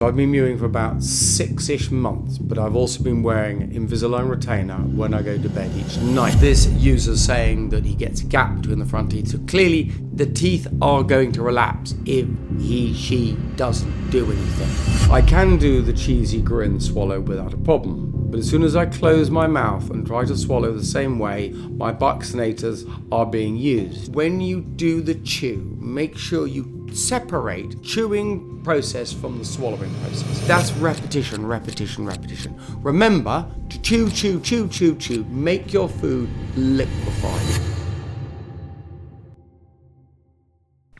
I've been mewing for about 6-ish months, but I've also been wearing Invisalign retainer when I go to bed each night. This user's saying that he gets a gap between the front teeth, so clearly the teeth are going to relapse if she doesn't do anything. I can do the cheesy grin swallow without a problem, but as soon as I close my mouth and try to swallow the same way, my buccinators are being used. When you do the chew, make sure you separate chewing process from the swallowing process. That's repetition, repetition, repetition. Remember to chew, chew, chew, chew, chew. Make your food liquefied.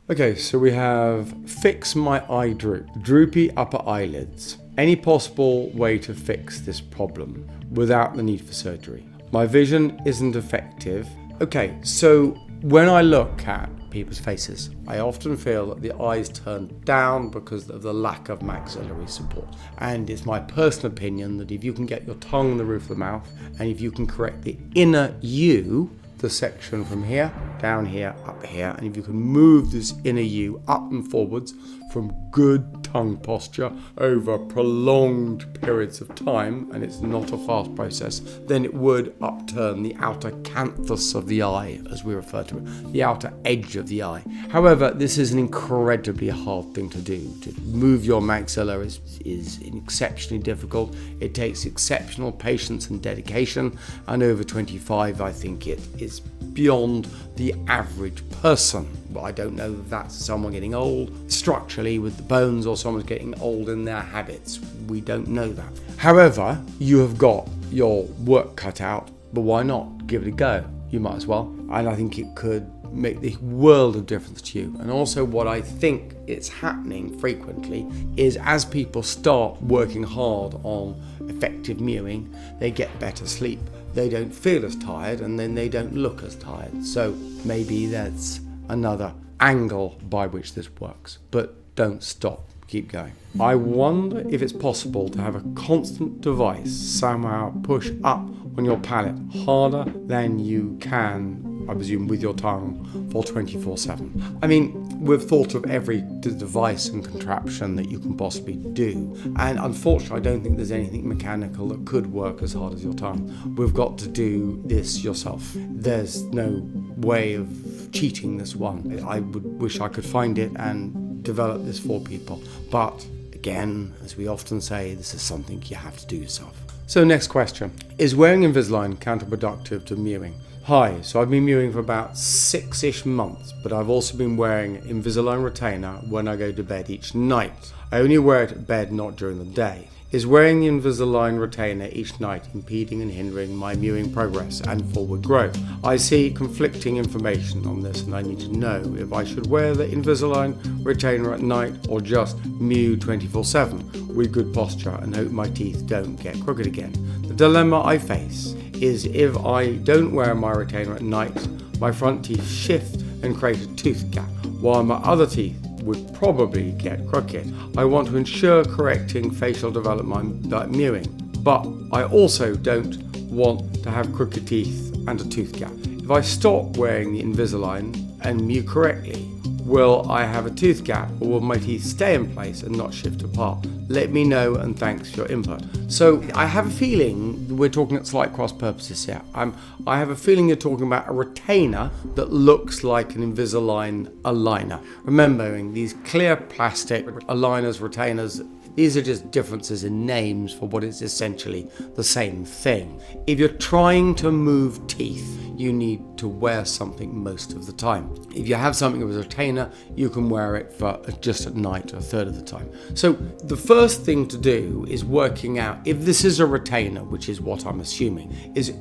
Okay, so we have fix my eye droop, droopy upper eyelids. Any possible way to fix this problem without the need for surgery? My vision isn't effective. Okay, so when I look at people's faces, I often feel that the eyes turn down because of the lack of maxillary support. And it's my personal opinion that if you can get your tongue on the roof of the mouth, and if you can correct the inner U, the section from here, down here, up here, and if you can move this inner U up and forwards from good tongue posture over prolonged periods of time, and it's not a fast process, then it would upturn the outer canthus of the eye, as we refer to it, the outer edge of the eye. However, this is an incredibly hard thing to do. To move your maxilla is exceptionally difficult. It takes exceptional patience and dedication, and over 25, I think it is beyond the average person. Well, I don't know if that's someone getting old structurally with the bones or someone's getting old in their habits. We don't know that. However, you have got your work cut out, but why not give it a go? You might as well. And I think it could make the world of difference to you. And also what I think it's happening frequently is as people start working hard on effective mewing, they get better sleep. They don't feel as tired, and then they don't look as tired. So maybe that's another angle by which this works. But don't stop, keep going. I wonder if it's possible to have a constant device somehow push up on your palate harder than you can, I presume, with your tongue for 24/7. I mean, we've thought of every device and contraption that you can possibly do, and unfortunately I don't think there's anything mechanical that could work as hard as your tongue. We've got to do this yourself. There's no way of cheating this one. I would wish I could find it and develop this for people, but again, as we often say, this is something you have to do yourself. So next question, is wearing Invisalign counterproductive to mewing? Hi, so I've been mewing for about 6-ish months, but I've also been wearing Invisalign retainer when I go to bed each night. I only wear it at bed, not during the day. Is wearing the Invisalign retainer each night impeding and hindering my mewing progress and forward growth? I see conflicting information on this, and I need to know if I should wear the Invisalign retainer at night or just mew 24/7 with good posture and hope my teeth don't get crooked again. The dilemma I face is if I don't wear my retainer at night, my front teeth shift and create a tooth gap, while my other teeth would probably get crooked. I want to ensure correcting facial development by mewing, but I also don't want to have crooked teeth and a tooth gap. If I stop wearing the Invisalign and mew correctly, will I have a tooth gap, or will my teeth stay in place and not shift apart? Let me know, and thanks for your input. So I have a feeling we're talking at slight cross purposes here. I have a feeling you're talking about a retainer that looks like an Invisalign aligner. Remembering these clear plastic aligners, retainers, these are just differences in names for what is essentially the same thing. If you're trying to move teeth, you need to wear something most of the time. If you have something with a retainer, you can wear it for just at night, a third of the time. So the first thing to do is working out if this is a retainer, which is what I'm assuming, is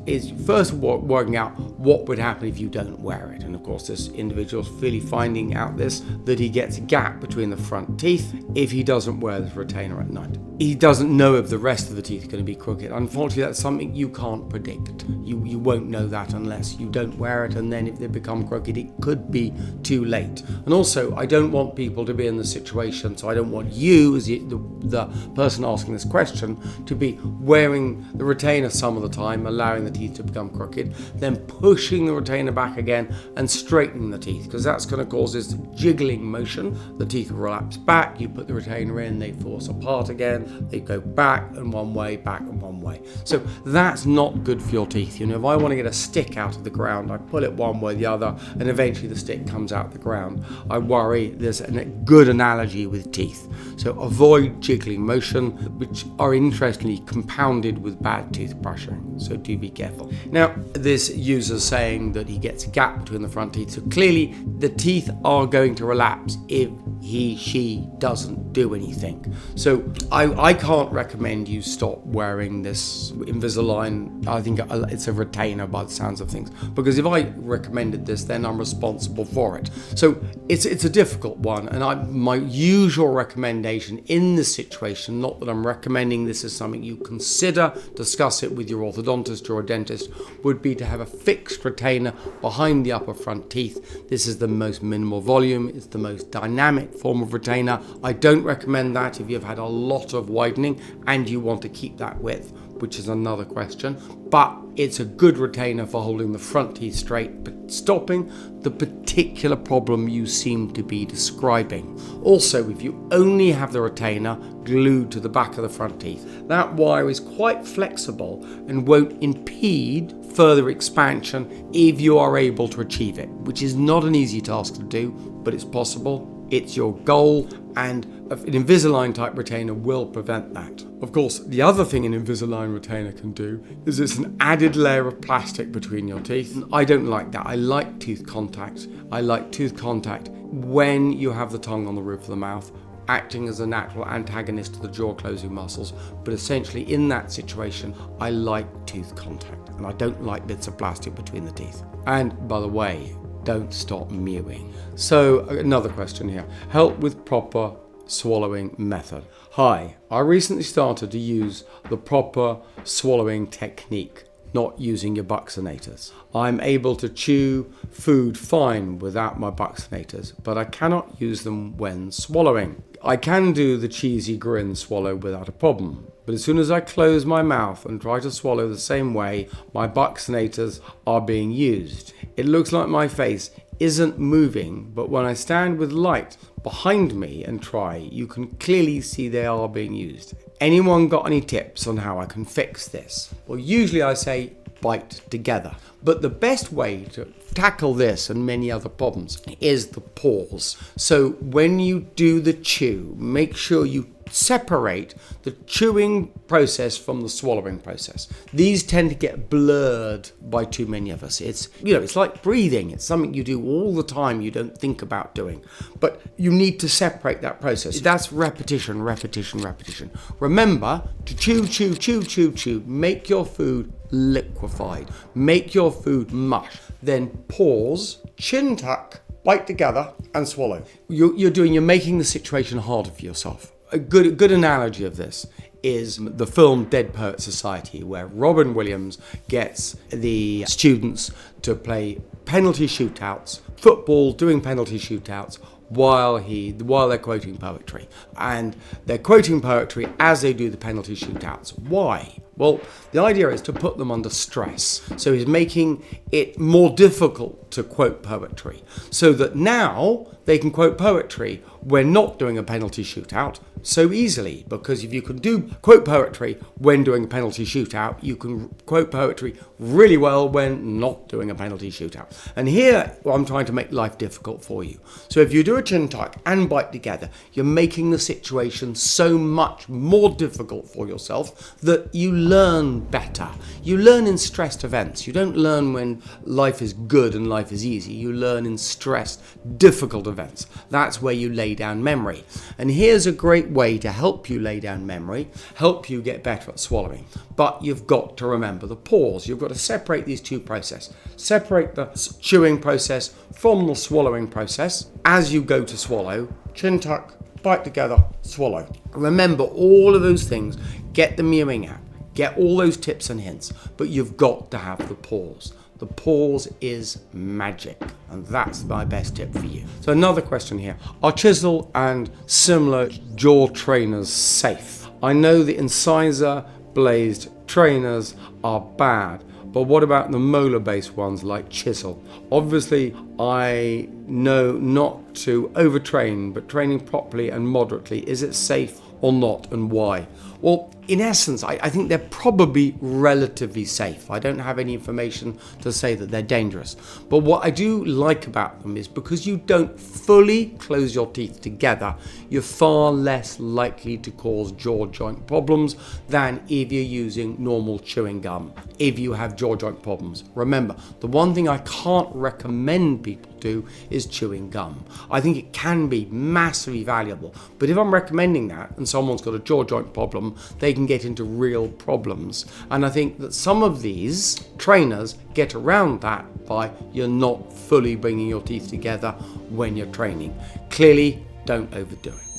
first working out what would happen if you don't wear it. And of course, this individual's really finding out that he gets a gap between the front teeth if he doesn't wear this retainer at night. He doesn't know if the rest of the teeth are going to be crooked. Unfortunately, that's something you can't predict. You won't know that unless you don't wear it, and then if they become crooked, it could be too late. And also, I don't want people to be in the situation, so I don't want you, as the person asking this question, to be wearing the retainer some of the time, allowing the teeth to become crooked, then pushing the retainer back again and straightening the teeth, because that's going to cause this jiggling motion. The teeth will relapse back, you put the retainer in, they force apart again. They go back and one way, back and one way. So that's not good for your teeth. If I want to get a stick out of the ground, I pull it one way or the other, and eventually the stick comes out the ground. I worry there's a good analogy with teeth. So avoid jiggling motion, which are interestingly compounded with bad tooth brushing. So do be careful. Now, this user's saying that he gets a gap between the front teeth. So clearly the teeth are going to relapse if she doesn't do anything. So I can't recommend you stop wearing this Invisalign. I think it's a retainer by the sounds of things, because if I recommended this, then I'm responsible for it. So it's a difficult one, and my usual recommendation in this situation, not that I'm recommending this is something you consider, discuss it with your orthodontist or a dentist, would be to have a fixed retainer behind the upper front teeth. This is the most minimal volume, it's the most dynamic form of retainer. I don't recommend that if you've had a lot of widening and you want to keep that width, which is another question. But it's a good retainer for holding the front teeth straight, but stopping the particular problem you seem to be describing. Also, if you only have the retainer glued to the back of the front teeth, that wire is quite flexible and won't impede further expansion if you are able to achieve it, which is not an easy task to do, but it's possible. It's your goal, and an Invisalign type retainer will prevent that. Of course, the other thing an Invisalign retainer can do is it's an added layer of plastic between your teeth. I don't like that. I like tooth contact. I like tooth contact when you have the tongue on the roof of the mouth, acting as a natural antagonist to the jaw closing muscles. But essentially in that situation, I like tooth contact, and I don't like bits of plastic between the teeth. And by the way, don't stop mewing. So another question here. Help with proper swallowing method. Hi, I recently started to use the proper swallowing technique, not using your buccinators. I'm able to chew food fine without my buccinators, but I cannot use them when swallowing. I can do the cheesy grin swallow without a problem, but as soon as I close my mouth and try to swallow the same way, my buccinators are being used. It looks like my face isn't moving, but when I stand with light behind me and try, you can clearly see they are being used. Anyone got any tips on how I can fix this? Well, usually I say bite together, but the best way to tackle this and many other problems is the pause. So when you do the chew, make sure you separate the chewing process from the swallowing process. These tend to get blurred by too many of us. It's like breathing. It's something you do all the time, you don't think about doing. But you need to separate that process. That's repetition, repetition, repetition. Remember to chew, chew, chew, chew, chew. Make your food liquefied. Make your food mush. Then pause, chin tuck, bite together, and swallow. You're making the situation harder for yourself. A good analogy of this is the film Dead Poets Society, where Robin Williams gets the students to play penalty shootouts, football, doing penalty shootouts, while they're quoting poetry. And they're quoting poetry as they do the penalty shootouts. Why? Well, the idea is to put them under stress. So he's making it more difficult to quote poetry, so that now they can quote poetry when not doing a penalty shootout so easily. Because if you can quote poetry when doing a penalty shootout, you can quote poetry really well when not doing a penalty shootout. And here I'm trying to make life difficult for you. So if you do a chin tuck and bite together, you're making the situation so much more difficult for yourself that you learn better. You learn in stressed events. You don't learn when life is good and life is easy. You learn in stressed, difficult events. That's where you lay down memory. And here's a great way to help you lay down memory, help you get better at swallowing. But you've got to remember the pause. You've got to separate these two processes. Separate the chewing process from the swallowing process. As you go to swallow, chin tuck, bite together, swallow. Remember all of those things. Get the Mewing app. Get all those tips and hints, but you've got to have the pause. The pause is magic, and that's my best tip for you. So another question here. Are chisel and similar jaw trainers safe? I know the incisor blazed trainers are bad, but what about the molar-based ones like chisel? Obviously, I know not to overtrain, but training properly and moderately. Is it safe or not, and why? Well, in essence, I think they're probably relatively safe. I don't have any information to say that they're dangerous. But what I do like about them is because you don't fully close your teeth together, you're far less likely to cause jaw joint problems than if you're using normal chewing gum. If you have jaw joint problems, remember, the one thing I can't recommend people do is chewing gum. I think it can be massively valuable, but if I'm recommending that and someone's got a jaw joint problem, they can get into real problems. And I think that some of these trainers get around that by you're not fully bringing your teeth together when you're training. Clearly, don't overdo it.